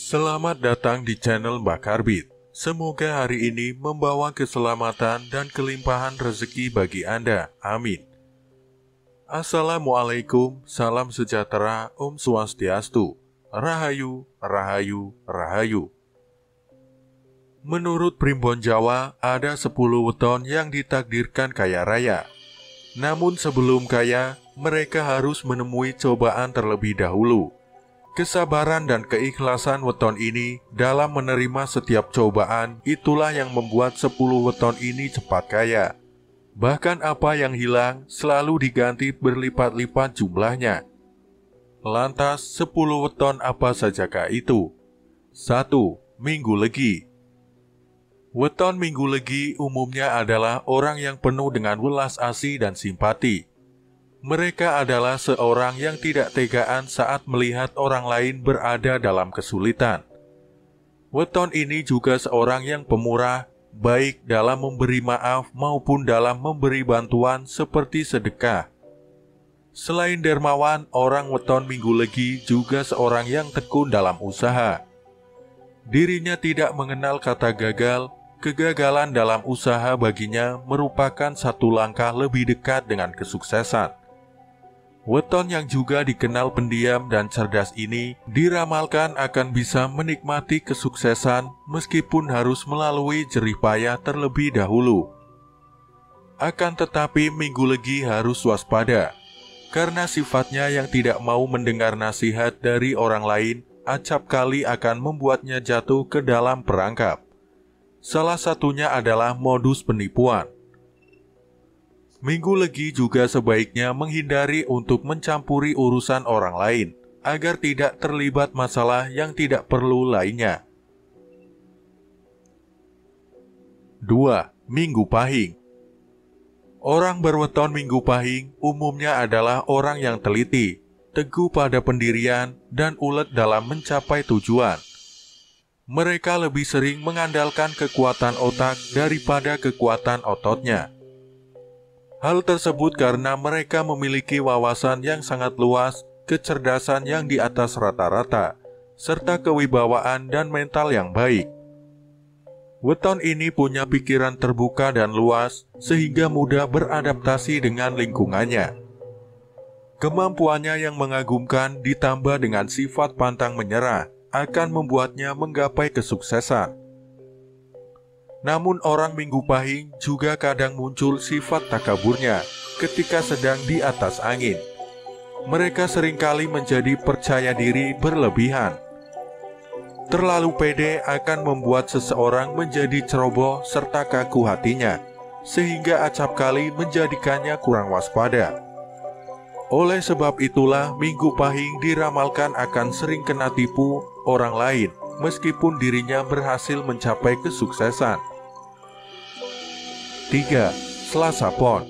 Selamat datang di channel Mbak Karbit. Semoga hari ini membawa keselamatan dan kelimpahan rezeki bagi Anda. Amin. Assalamualaikum, salam sejahtera, Om Swastiastu. Rahayu, Rahayu, Rahayu. Menurut Primbon Jawa, ada 10 weton yang ditakdirkan kaya raya. Namun sebelum kaya, mereka harus menemui cobaan terlebih dahulu. Kesabaran dan keikhlasan weton ini dalam menerima setiap cobaan, itulah yang membuat 10 weton ini cepat kaya. Bahkan apa yang hilang selalu diganti berlipat-lipat jumlahnya. Lantas 10 weton apa sajakah itu? 1. Minggu Legi. Weton Minggu Legi umumnya adalah orang yang penuh dengan welas asih dan simpati. Mereka adalah seorang yang tidak tegaan saat melihat orang lain berada dalam kesulitan. Weton ini juga seorang yang pemurah, baik dalam memberi maaf maupun dalam memberi bantuan seperti sedekah. Selain dermawan, orang weton Minggu Legi juga seorang yang tekun dalam usaha. Dirinya tidak mengenal kata gagal. Kegagalan dalam usaha baginya merupakan satu langkah lebih dekat dengan kesuksesan. Weton yang juga dikenal pendiam dan cerdas ini diramalkan akan bisa menikmati kesuksesan meskipun harus melalui jerih payah terlebih dahulu. Akan tetapi Minggu Legi harus waspada, karena sifatnya yang tidak mau mendengar nasihat dari orang lain acap kali akan membuatnya jatuh ke dalam perangkap. Salah satunya adalah modus penipuan. Minggu Legi juga sebaiknya menghindari untuk mencampuri urusan orang lain, agar tidak terlibat masalah yang tidak perlu lainnya. 2. Minggu Pahing. Orang berweton Minggu Pahing umumnya adalah orang yang teliti, teguh pada pendirian, dan ulet dalam mencapai tujuan. Mereka lebih sering mengandalkan kekuatan otak daripada kekuatan ototnya. Hal tersebut karena mereka memiliki wawasan yang sangat luas, kecerdasan yang di atas rata-rata, serta kewibawaan dan mental yang baik. Weton ini punya pikiran terbuka dan luas, sehingga mudah beradaptasi dengan lingkungannya. Kemampuannya yang mengagumkan ditambah dengan sifat pantang menyerah, akan membuatnya menggapai kesuksesan. Namun orang Minggu Pahing juga kadang muncul sifat takaburnya ketika sedang di atas angin. Mereka seringkali menjadi percaya diri berlebihan. Terlalu pede akan membuat seseorang menjadi ceroboh serta kaku hatinya, sehingga acap kali menjadikannya kurang waspada. Oleh sebab itulah Minggu Pahing diramalkan akan sering kena tipu orang lain, meskipun dirinya berhasil mencapai kesuksesan. 3. Selasa Pon.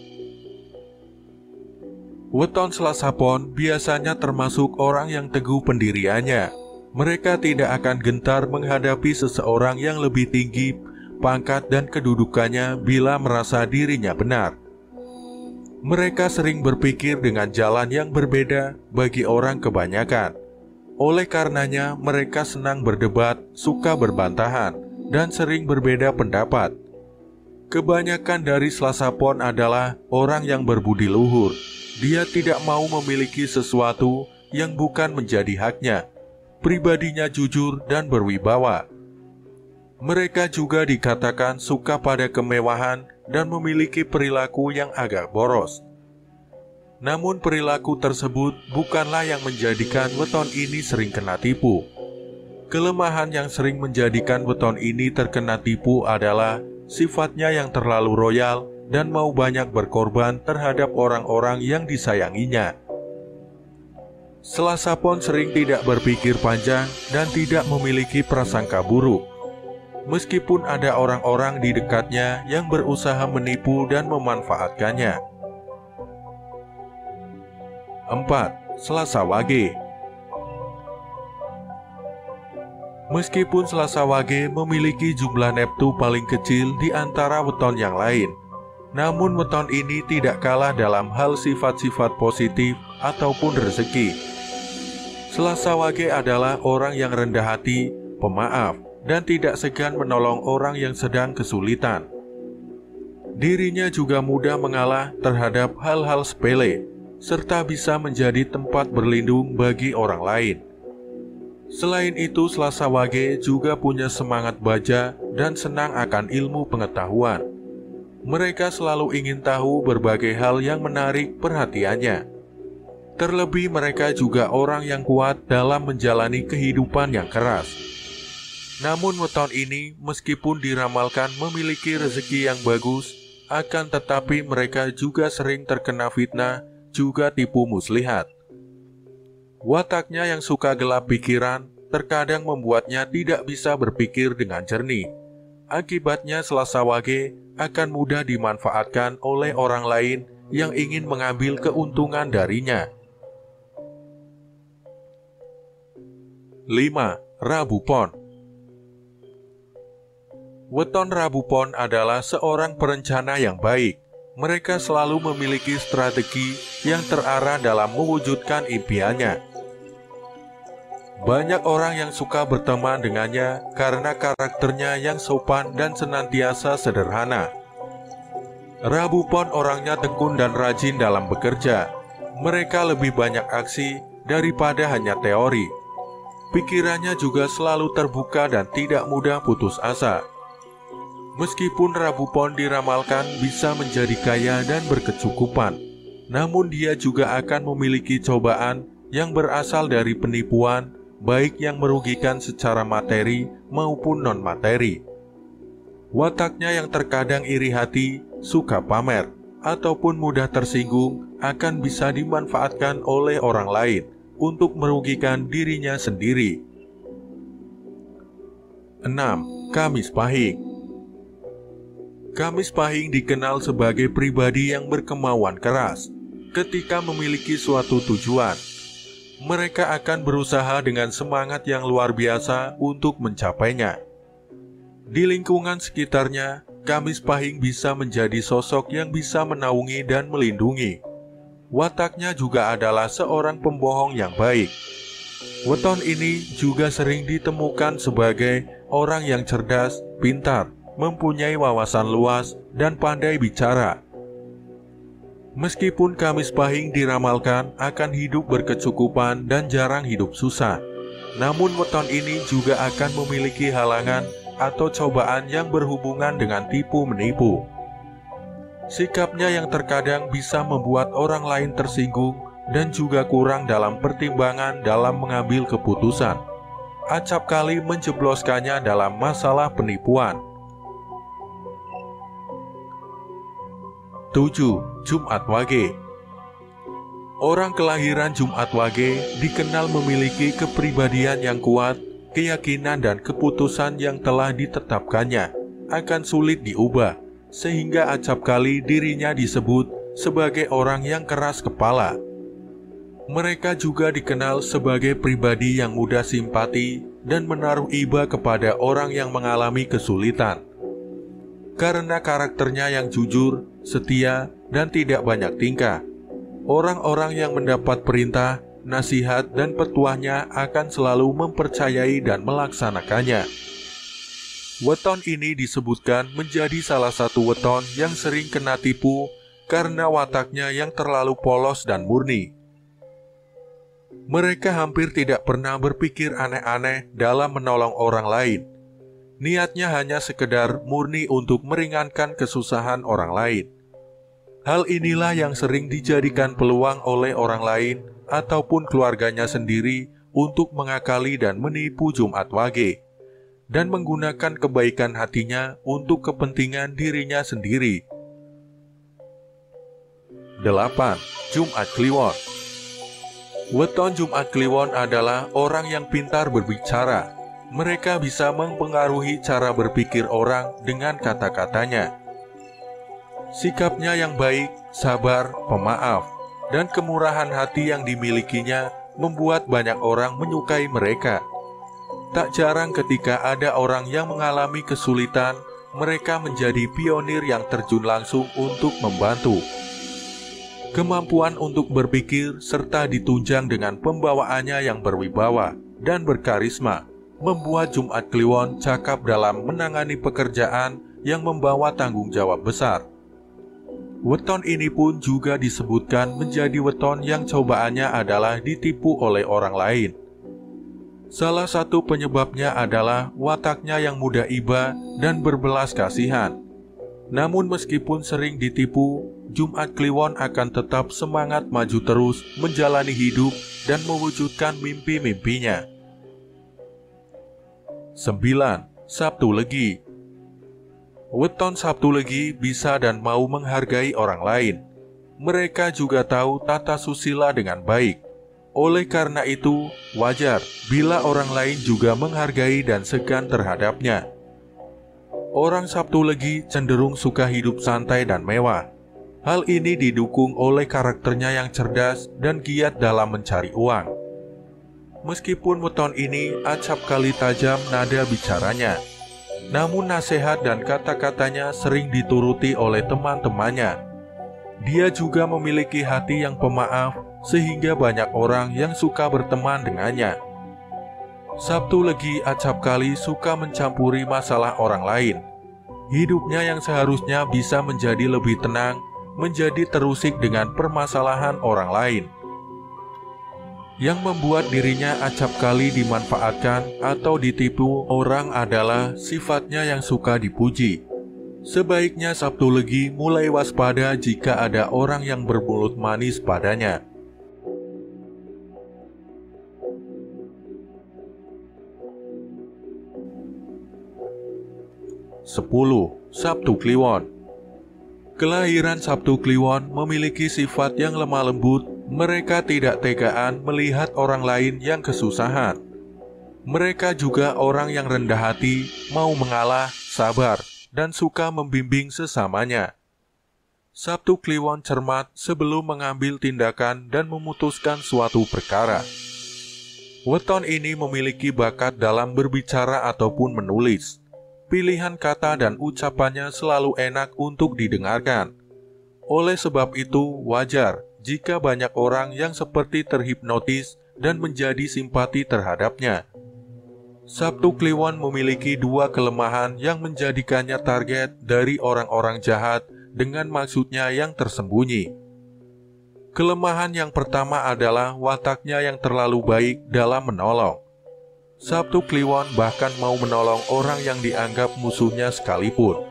Weton Selasa Pon biasanya termasuk orang yang teguh pendiriannya. Mereka tidak akan gentar menghadapi seseorang yang lebih tinggi pangkat dan kedudukannya bila merasa dirinya benar. Mereka sering berpikir dengan jalan yang berbeda bagi orang kebanyakan. Oleh karenanya, mereka senang berdebat, suka berbantahan, dan sering berbeda pendapat. Kebanyakan dari Selasa Pon adalah orang yang berbudi luhur. Dia tidak mau memiliki sesuatu yang bukan menjadi haknya. Pribadinya jujur dan berwibawa. Mereka juga dikatakan suka pada kemewahan dan memiliki perilaku yang agak boros. Namun perilaku tersebut bukanlah yang menjadikan weton ini sering kena tipu. Kelemahan yang sering menjadikan weton ini terkena tipu adalah sifatnya yang terlalu royal dan mau banyak berkorban terhadap orang-orang yang disayanginya. Selasa Pon sering tidak berpikir panjang dan tidak memiliki prasangka buruk. Meskipun ada orang-orang di dekatnya yang berusaha menipu dan memanfaatkannya. 4. Selasa Wage. Meskipun Selasa Wage memiliki jumlah neptu paling kecil di antara weton yang lain, namun weton ini tidak kalah dalam hal sifat-sifat positif ataupun rezeki. Selasa Wage adalah orang yang rendah hati, pemaaf, dan tidak segan menolong orang yang sedang kesulitan. Dirinya juga mudah mengalah terhadap hal-hal sepele, serta bisa menjadi tempat berlindung bagi orang lain. Selain itu, Slasa Wage juga punya semangat baja dan senang akan ilmu pengetahuan. Mereka selalu ingin tahu berbagai hal yang menarik perhatiannya. Terlebih mereka juga orang yang kuat dalam menjalani kehidupan yang keras. Namun weton ini meskipun diramalkan memiliki rezeki yang bagus, akan tetapi mereka juga sering terkena fitnah, juga tipu muslihat. Wataknya yang suka gelap pikiran terkadang membuatnya tidak bisa berpikir dengan jernih. Akibatnya Slasa Wage akan mudah dimanfaatkan oleh orang lain yang ingin mengambil keuntungan darinya. 5. Rabu Pon. Weton Rabu Pon adalah seorang perencana yang baik. Mereka selalu memiliki strategi yang terarah dalam mewujudkan impiannya. Banyak orang yang suka berteman dengannya karena karakternya yang sopan dan senantiasa sederhana. Rabu Pon orangnya tekun dan rajin dalam bekerja. Mereka lebih banyak aksi daripada hanya teori. Pikirannya juga selalu terbuka dan tidak mudah putus asa. Meskipun Rabu Pon diramalkan bisa menjadi kaya dan berkecukupan, namun dia juga akan memiliki cobaan yang berasal dari penipuan, baik yang merugikan secara materi maupun non-materi. Wataknya yang terkadang iri hati, suka pamer, ataupun mudah tersinggung akan bisa dimanfaatkan oleh orang lain untuk merugikan dirinya sendiri. 6. Kamis Pahing. Kamis Pahing dikenal sebagai pribadi yang berkemauan keras. Ketika memiliki suatu tujuan, mereka akan berusaha dengan semangat yang luar biasa untuk mencapainya. Di lingkungan sekitarnya, Kamis Pahing bisa menjadi sosok yang bisa menaungi dan melindungi. Wataknya juga adalah seorang pembohong yang baik. Weton ini juga sering ditemukan sebagai orang yang cerdas, pintar, mempunyai wawasan luas, dan pandai bicara. Meskipun Kamis Pahing diramalkan akan hidup berkecukupan dan jarang hidup susah, namun weton ini juga akan memiliki halangan atau cobaan yang berhubungan dengan tipu menipu. Sikapnya yang terkadang bisa membuat orang lain tersinggung dan juga kurang dalam pertimbangan dalam mengambil keputusan. Acap kali menjebloskannya dalam masalah penipuan. 7. Jumat Wage. Orang kelahiran Jumat Wage dikenal memiliki kepribadian yang kuat, keyakinan dan keputusan yang telah ditetapkannya akan sulit diubah, sehingga acap kali dirinya disebut sebagai orang yang keras kepala. Mereka juga dikenal sebagai pribadi yang mudah simpati dan menaruh iba kepada orang yang mengalami kesulitan. Karena karakternya yang jujur, setia, dan tidak banyak tingkah, orang-orang yang mendapat perintah, nasihat, dan petuahnya akan selalu mempercayai dan melaksanakannya. Weton ini disebutkan menjadi salah satu weton yang sering kena tipu karena wataknya yang terlalu polos dan murni. Mereka hampir tidak pernah berpikir aneh-aneh dalam menolong orang lain. Niatnya hanya sekedar murni untuk meringankan kesusahan orang lain. Hal inilah yang sering dijadikan peluang oleh orang lain ataupun keluarganya sendiri untuk mengakali dan menipu Jumat Wage, dan menggunakan kebaikan hatinya untuk kepentingan dirinya sendiri. 8. Jumat Kliwon. Weton Jumat Kliwon adalah orang yang pintar berbicara. Mereka bisa mempengaruhi cara berpikir orang dengan kata-katanya. Sikapnya yang baik, sabar, pemaaf, dan kemurahan hati yang dimilikinya membuat banyak orang menyukai mereka. Tak jarang ketika ada orang yang mengalami kesulitan, mereka menjadi pionir yang terjun langsung untuk membantu. Kemampuan untuk berpikir serta ditunjang dengan pembawaannya yang berwibawa dan berkarisma membuat Jumat Kliwon cakap dalam menangani pekerjaan yang membawa tanggung jawab besar. Weton ini pun juga disebutkan menjadi weton yang cobaannya adalah ditipu oleh orang lain. Salah satu penyebabnya adalah wataknya yang mudah iba dan berbelas kasihan. Namun meskipun sering ditipu, Jumat Kliwon akan tetap semangat maju terus menjalani hidup dan mewujudkan mimpi-mimpinya. 9. Sabtu Legi. Weton Sabtu Legi bisa dan mau menghargai orang lain. Mereka juga tahu tata susila dengan baik. Oleh karena itu, wajar bila orang lain juga menghargai dan segan terhadapnya. Orang Sabtu Legi cenderung suka hidup santai dan mewah. Hal ini didukung oleh karakternya yang cerdas dan giat dalam mencari uang. Meskipun weton ini acap kali tajam nada bicaranya, namun nasihat dan kata-katanya sering dituruti oleh teman-temannya. Dia juga memiliki hati yang pemaaf, sehingga banyak orang yang suka berteman dengannya. Sabtu Legi acap kali suka mencampuri masalah orang lain. Hidupnya yang seharusnya bisa menjadi lebih tenang, menjadi terusik dengan permasalahan orang lain. Yang membuat dirinya acap kali dimanfaatkan atau ditipu orang adalah sifatnya yang suka dipuji. Sebaiknya Sabtu Legi mulai waspada jika ada orang yang bermulut manis padanya. 10. Sabtu Kliwon. Kelahiran Sabtu Kliwon memiliki sifat yang lemah lembut. Mereka tidak tegaan melihat orang lain yang kesusahan. Mereka juga orang yang rendah hati, mau mengalah, sabar, dan suka membimbing sesamanya. Sabtu Kliwon cermat sebelum mengambil tindakan dan memutuskan suatu perkara. Weton ini memiliki bakat dalam berbicara ataupun menulis. Pilihan kata dan ucapannya selalu enak untuk didengarkan. Oleh sebab itu, wajar jika banyak orang yang seperti terhipnotis dan menjadi simpati terhadapnya. Sabtu Kliwon memiliki dua kelemahan yang menjadikannya target dari orang-orang jahat dengan maksudnya yang tersembunyi. Kelemahan yang pertama adalah wataknya yang terlalu baik dalam menolong. Sabtu Kliwon bahkan mau menolong orang yang dianggap musuhnya sekalipun.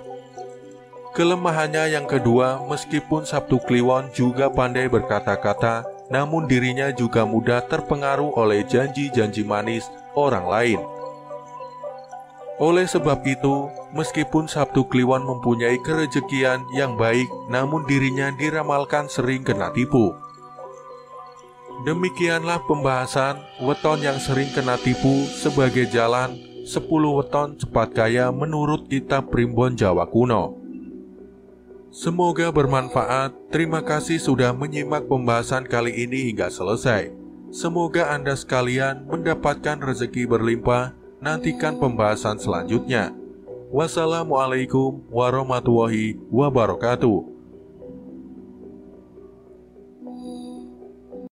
Kelemahannya yang kedua, meskipun Sabtu Kliwon juga pandai berkata-kata, namun dirinya juga mudah terpengaruh oleh janji-janji manis orang lain. Oleh sebab itu, meskipun Sabtu Kliwon mempunyai kerejekian yang baik, namun dirinya diramalkan sering kena tipu. Demikianlah pembahasan weton yang sering kena tipu sebagai jalan 10 weton cepat kaya menurut kitab Primbon Jawa Kuno. Semoga bermanfaat. Terima kasih sudah menyimak pembahasan kali ini hingga selesai. Semoga Anda sekalian mendapatkan rezeki berlimpah. Nantikan pembahasan selanjutnya. Wassalamualaikum warahmatullahi wabarakatuh.